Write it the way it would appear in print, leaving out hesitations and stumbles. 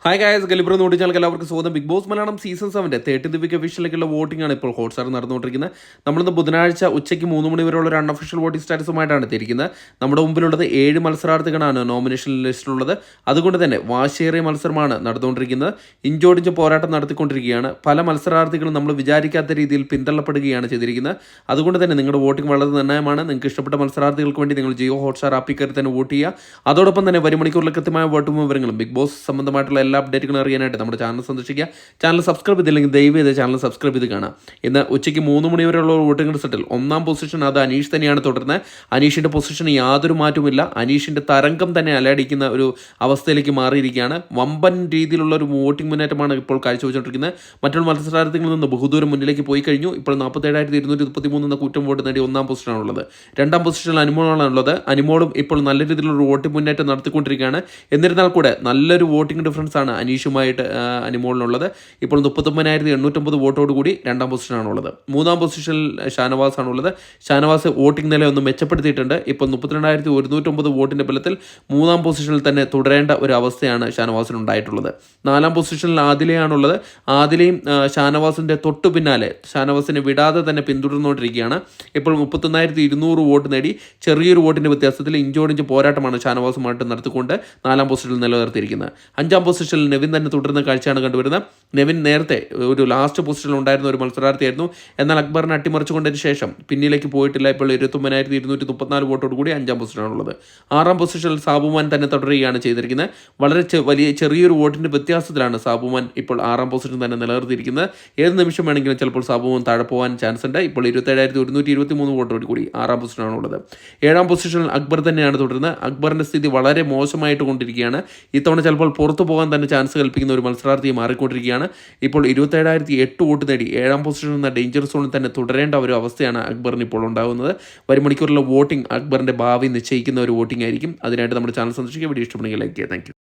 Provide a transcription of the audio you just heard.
Hi guys, ഗലിബ്രോ നോട്ടിച്ചാൽ എല്ലാവർക്കും സ്വാഗതം. Big Boss Malayalam season 7 13th week ഒഫീഷ്യലേക്കുള്ള വോട്ടിംഗ് ആണ് ഇപ്പോൾ ഹോട്ട്സ്റ്റാർ നടന്നുകൊണ്ടിരിക്കുന്നത്. നമ്മളിന്ന് ബുധനാഴ്ച ഉച്ചയ്ക്ക് 3 മണി വരെയുള്ള ഒരു അൺഒഫീഷ്യൽ വോട്ടിംഗ് സ്റ്റാറ്റസുമായിട്ടാണ് എത്തിയിരിക്കുന്നത്. നമ്മുടെ മുമ്പിലുള്ളത് 7 മത്സരാർത്ഥികളാണ് നോമിനേഷൻ ലിസ്റ്റിലുള്ളത്. അതുകൊണ്ട് തന്നെ വാശിയേറിയ മത്സരമാണ് നടന്നുകൊണ്ടിരിക്കുന്നത്. ഇഞ്ചോടിഞ്ച് പോരാട്ടം നടത്തിക്കൊണ്ടിരിക്കുകയാണ്. പല മത്സരാർത്ഥികളും നമ്മൾ വിചാരിക്കാത്ത രീതിയിൽ പിന്തള്ളപ്പെടുകയാണ് ചെയ്തിരിക്കുന്നത്. അതുകൊണ്ട് തന്നെ നിങ്ങളുടെ വോട്ടിംഗ് വളരെ നിർണ്ണയമാണ്. നിങ്ങൾക്ക് ഇഷ്ടപ്പെട്ട മത്സരാർത്ഥികൾക്ക് വേണ്ടി നിങ്ങൾ ജിയോ ഹോട്ട്സ്റ്റാർ ആപ്പിൽ കയറി തന്നെ വോട്ട് ചെയ്യുക. അതോടൊപ്പം തന്നെ വരും മണിക്കൂറിൽ കൃത്യമായ വോട്ടും വിവരങ്ങളും ബിഗ് ബോസ് സംബന്ധമായിട്ടുള്ള എല്ലാ അപ്ഡേറ്റുകളും അറിയാനായിട്ട് നമ്മുടെ ചാനൽ സന്ദർശിക്കുക. ചാനൽ സബ്സ്ക്രൈബ് ചെയ്തില്ലെങ്കിൽ ദയവ് ചെയ്ത് ചാനൽ സബ്സ്ക്രൈബ് ചെയ്ത് കാണാം. ഇന്ന് ഉച്ചയ്ക്ക് 3 മണി വരെയുള്ള വോട്ടിംഗ് റിസൾട്ടിൽ 1ാം പൊസിഷൻ അത് അനീഷ് തന്നെയാണ് തുടരുന്നത്. അനീഷിൻ്റെ പൊസിഷന് യാതൊരു മാറ്റവുമില്ല. അനീഷിൻ്റെ തരംഗം തന്നെ അലയടിക്കുന്ന ഒരു അവസ്ഥയിലേക്ക് മാറിയിരിക്കുകയാണ്. വമ്പൻ രീതിയിലുള്ള ഒരു വോട്ടിംഗ് മുന്നേറ്റമാണ് ഇപ്പോൾ കാഴ്ചവെച്ചുകൊണ്ടിരിക്കുന്നത്. മറ്റുള്ള മത്സരാർത്ഥികളിൽ നിന്ന് ബഹുദൂരം മുന്നിലേക്ക് പോയി കഴിഞ്ഞു. ഇപ്പോൾ 47,233 എന്ന കൂറ്റം വോട്ട് നേടി 1ാം പൊസിഷനാണുള്ളത്. 2ാം പൊസിഷനിൽ അനിമോളാണുള്ളത്. അനിമോളും ഇപ്പോൾ നല്ല രീതിയിലുള്ള വോട്ടിംഗ് മുന്നേറ്റം നടത്തിക്കൊണ്ടിരിക്കുകയാണ്. എന്നിരുന്നാൽ കൂടെ നല്ലൊരു വോട്ടിംഗ് ഡിഫറൻസ് ആണ് അനീഷുമായിട്ട് അനിമോളിനുള്ളത്. ഇപ്പോൾ 39,850 വോട്ടോടുകൂടി 2ാം പൊസിഷനാണുള്ളത്. 3ാം പൊസിഷനിൽ ഷാനവാസ് ആണുള്ളത്. ഷാനവാസ് വോട്ടിംഗ് നില ഒന്ന് മെച്ചപ്പെടുത്തിയിട്ടുണ്ട്. ഇപ്പോൾ 32,109 വോട്ടിൻ്റെ ബലത്തിൽ 3ാം പൊസിഷനിൽ തന്നെ തുടരേണ്ട ഒരു അവസ്ഥയാണ് ഷാനവാസിനുണ്ടായിട്ടുള്ളത്. 4ാം പൊസിഷനിൽ ആദിലയാണുള്ളത്. ആദിലയും ഷാനവാസിൻ്റെ തൊട്ടു പിന്നാലെ ഷാനവാസിനെ വിടാതെ തന്നെ പിന്തുടർന്നുകൊണ്ടിരിക്കുകയാണ്. ഇപ്പോൾ 31,200 വോട്ട് നേടി ചെറിയൊരു വോട്ടിൻ്റെ വ്യത്യാസത്തിൽ ഇഞ്ചോടിഞ്ച് പോരാട്ടമാണ് ഷാനവാസുമായിട്ട് നടത്തിക്കൊണ്ട് 4ാം പൊസിഷനിൽ നിലനിർത്തിയിരിക്കുന്നത്. 5ാം പൊസിഷനിൽ നെവിൻ തന്നെ തുടരുന്ന കാഴ്ചയാണ് കണ്ടുവരുന്നത്. നെവിൻ നേരത്തെ ഒരു ലാസ്റ്റ് പൊസിഷനിൽ ഉണ്ടായിരുന്ന ഒരു മത്സരാർത്ഥിയായിരുന്നു. എന്നാൽ അക്ബറിനെ അട്ടിമറിച്ചുകൊണ്ടതിന് ശേഷം പിന്നിലേക്ക് പോയിട്ടില്ല. ഇപ്പോൾ 29,234 വോട്ടോട് കൂടി 5ാം പൊസിഷനാണുള്ളത്. 6ാം പൊസിഷനിൽ സാബുമാൻ തന്നെ തുടരുകയാണ് ചെയ്തിരിക്കുന്നത്. വളരെ ചെറിയൊരു വോട്ടിൻ്റെ വ്യത്യാസത്തിലാണ് സാബുമാൻ ഇപ്പോൾ 6ാം പൊസിഷൻ തന്നെ നിലനിർത്തിയിരിക്കുന്നത്. ഏത് നിമിഷം വേണമെങ്കിലും ചിലപ്പോൾ സാബുമാൻ താഴെ പോകാൻ ചാൻസ് ഉണ്ട്. ഇപ്പോൾ 27,123 വോട്ടോട് കൂടി 6ാം പൊസിഷനാണുള്ളത്. 7ാം പൊസിഷനിൽ അക്ബർ തന്നെയാണ് തുടരുന്നത്. അക്ബറിൻ്റെ സ്ഥിതി വളരെ മോശമായിട്ട് കൊണ്ടിരിക്കുകയാണ്. ഇത്തവണ ചിലപ്പോൾ പുറത്തു പോകാൻ തന്നെ ചാൻസ് കൽപ്പിക്കുന്ന ഒരു മത്സരാർത്ഥിയെ മാറിക്കൊണ്ടിരിക്കുകയാണ്. ഇപ്പോൾ 27,008 വോട്ട് നേടി 7ാം പൊസിഷനിൽ എന്ന ഡേഞ്ചർ സോണിൽ തന്നെ തുടരേണ്ട ഒരു അവസ്ഥയാണ് അക്ബറിന് ഇപ്പോൾ ഉണ്ടാകുന്നത്. വരും മണിക്കൂറിലെ വോട്ടിംഗ് അക്ബറിൻ്റെ ഭാവി നിശ്ചയിക്കുന്ന ഒരു വോട്ടിംഗ് ആയിരിക്കും. അതിനായിട്ട് നമ്മുടെ ചാനൽ സന്ദർശിക്കുക. വീഡിയോ ഇഷ്ടപ്പെടുമെങ്കിൽ ലൈക്ക് ചെയ്യുക. താങ്ക്